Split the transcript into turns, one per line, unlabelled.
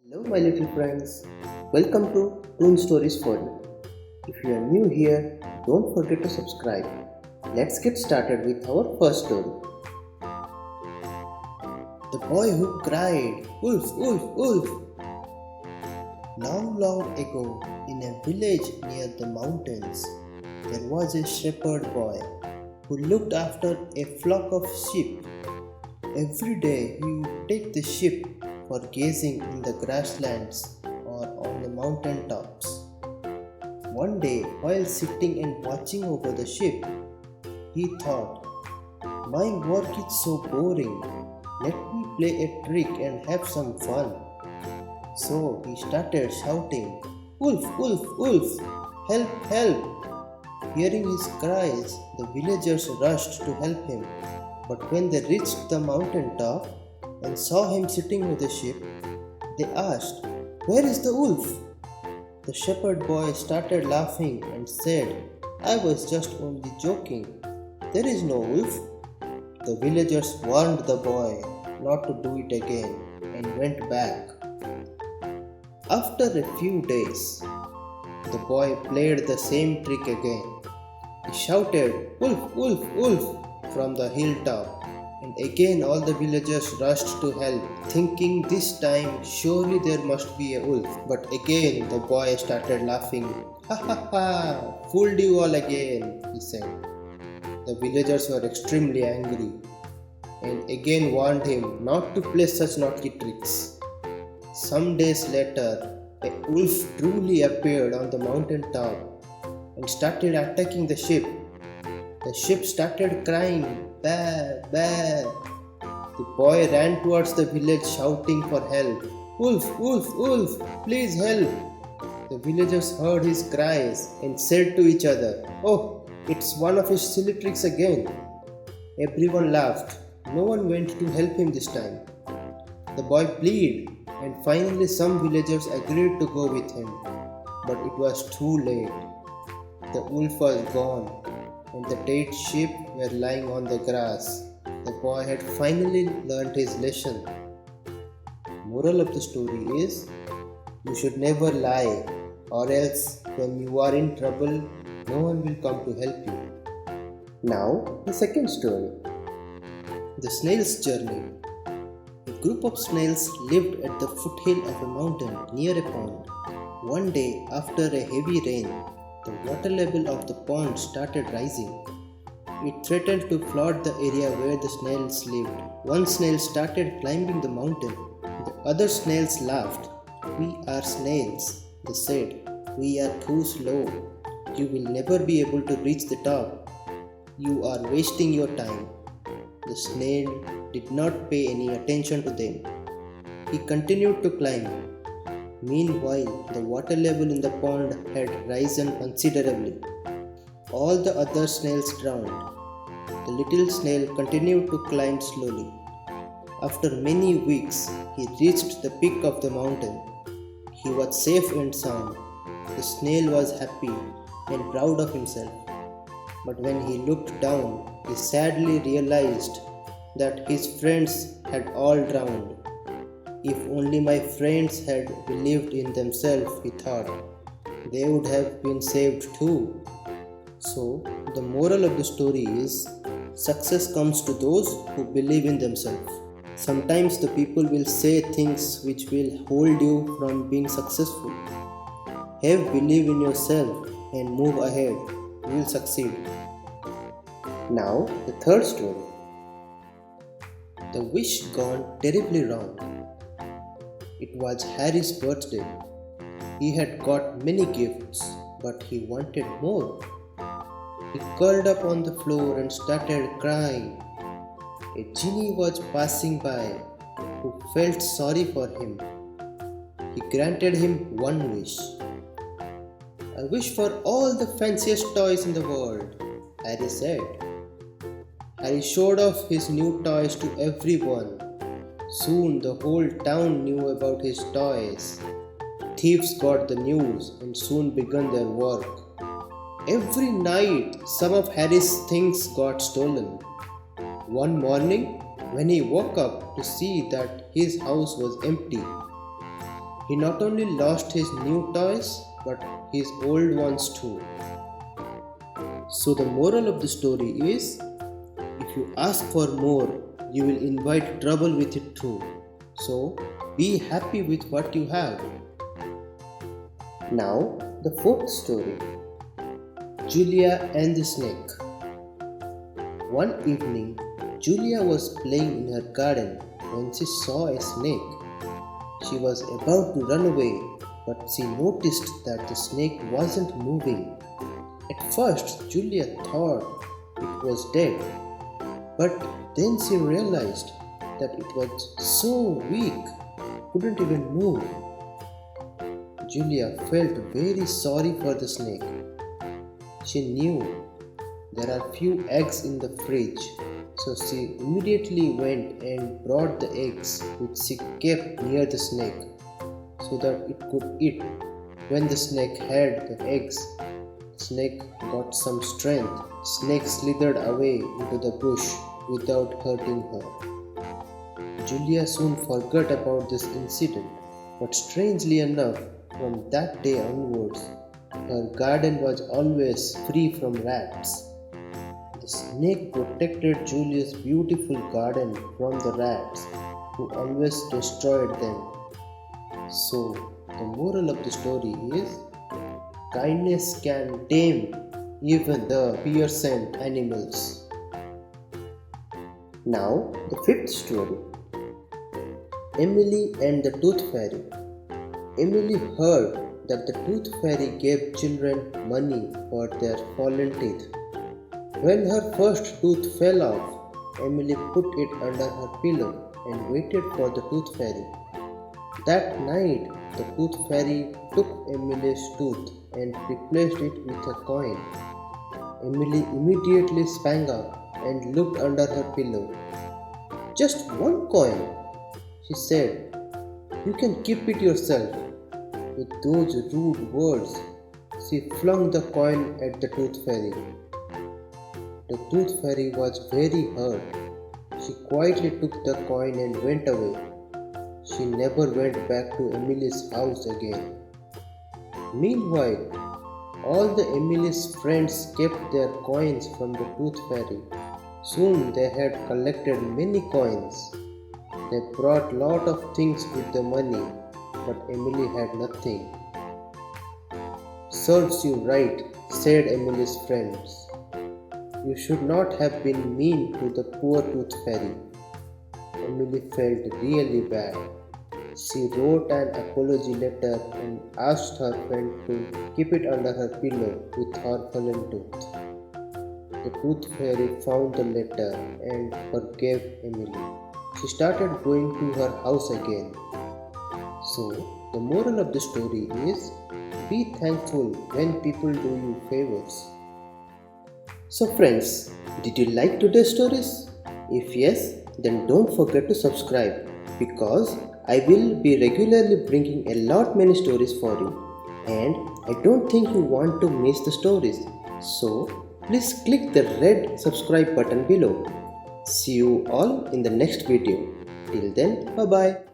Hello, my little friends. Welcome to Toon Stories for You. If you are new here, don't forget to subscribe. Let's get started with our first story. The boy who cried, Wolf, Wolf, Wolf. Long, long ago, in a village near the mountains, there was a shepherd boy who looked after a flock of sheep. Every day he would take the sheep for gazing in the grasslands or on the mountain tops. One day, while sitting and watching over the sheep, he thought, my work is so boring. Let me play a trick and have some fun. So he started shouting, Wolf, Wolf, Wolf! Help, help! Hearing his cries, the villagers rushed to help him. But when they reached the mountain top and saw him sitting with the sheep, they asked, where is the wolf? The shepherd boy started laughing and said, I was just only joking. There is no wolf. The villagers warned the boy not to do it again and went back. After a few days, the boy played the same trick again. He shouted, Wolf, Wolf, Wolf! From the hilltop, and again all the villagers rushed to help, thinking this time surely there must be a wolf. But again the boy started laughing. Ha ha ha! Fooled you all again, he said. The villagers were extremely angry and again warned him not to play such naughty tricks. Some days later, a wolf truly appeared on the mountain top and started attacking the sheep. The sheep started crying, bah, bah. The boy ran towards the village shouting for help. Wolf, wolf, wolf, please help. The villagers heard his cries and said to each other, oh, it's one of his silly tricks again. Everyone laughed. No one went to help him this time. The boy pleaded, and finally some villagers agreed to go with him. But it was too late. The wolf was gone, and the dead sheep were lying on the grass. The boy had finally learned his lesson. Moral of the story is, you should never lie, or else when you are in trouble, no one will come to help you. Now, the second story. The Snail's Journey. A group of snails lived at the foothill of a mountain near a pond. One day, after a heavy rain, the water level of the pond started rising. It threatened to flood the area where the snails lived. One snail started climbing the mountain. The other snails laughed. We are snails, they said. We are too slow. You will never be able to reach the top. You are wasting your time. The snail did not pay any attention to them. He continued to climb. Meanwhile, the water level in the pond had risen considerably. All the other snails drowned. The little snail continued to climb slowly. After many weeks, he reached the peak of the mountain. He was safe and sound. The snail was happy and proud of himself. But when he looked down, he sadly realized that his friends had all drowned. If only my friends had believed in themselves, he thought, they would have been saved too. So, the moral of the story is, success comes to those who believe in themselves. Sometimes the people will say things which will hold you from being successful. Have belief in yourself and move ahead. You will succeed. Now, the third story. The wish gone terribly wrong. It was Harry's birthday. He had got many gifts, but he wanted more. He curled up on the floor and started crying. A genie was passing by who felt sorry for him. He granted him one wish. I wish for all the fanciest toys in the world, Harry said. Harry showed off his new toys to everyone. Soon the whole town knew about his toys. Thieves got the news and soon began their work. Every night, some of Harry's things got stolen. One morning, when he woke up to see that his house was empty, He not only lost his new toys but his old ones too. So, the moral of the story is if you ask for more, you will invite trouble with it too. So, be happy with what you have. Now, the fourth story, Julia and the Snake. One evening, Julia was playing in her garden when she saw a snake. She was about to run away, but she noticed that the snake wasn't moving. At first, Julia thought it was dead, but then she realized that it was so weak, couldn't even move. Julia felt very sorry for the snake. She knew there are few eggs in the fridge, so she immediately went and brought the eggs which she kept near the snake so that it could eat. When the snake had the eggs, the snake got some strength. Snake slithered away into the bush without hurting her. Julia soon forgot about this incident, but strangely enough, from that day onwards, her garden was always free from rats. The snake protected Julia's beautiful garden from the rats, who always destroyed them. So, the moral of the story is kindness can tame even the fearsome animals. Now, the fifth story, Emily and the Tooth Fairy. Emily heard that the Tooth Fairy gave children money for their fallen teeth. When her first tooth fell off, Emily put it under her pillow and waited for the Tooth Fairy. That night, the Tooth Fairy took Emily's tooth and replaced it with a coin. Emily immediately sprang up and looked under her pillow. "Just one coin," she said. "You can keep it yourself." With those rude words, she flung the coin at the Tooth Fairy. The Tooth Fairy was very hurt. She quietly took the coin and went away. She never went back to Emily's house again. Meanwhile, all the Emily's friends kept their coins from the Tooth Fairy. Soon they had collected many coins. They brought lot of things with the money, but Emily had nothing. "Serves you right," said Emily's friends. "You should not have been mean to the poor Tooth Fairy." Emily felt really bad. She wrote an apology letter and asked her friend to keep it under her pillow with her fallen tooth. The Tooth Fairy found the letter and forgave Emily. She started going to her house again. So, the moral of the story is be thankful when people do you favors. So friends, did you like today's stories? If yes, then don't forget to subscribe because I will be regularly bringing a lot many stories for you and I don't think you want to miss the stories. So please click the red subscribe button below. See you all in the next video. Till then, bye bye.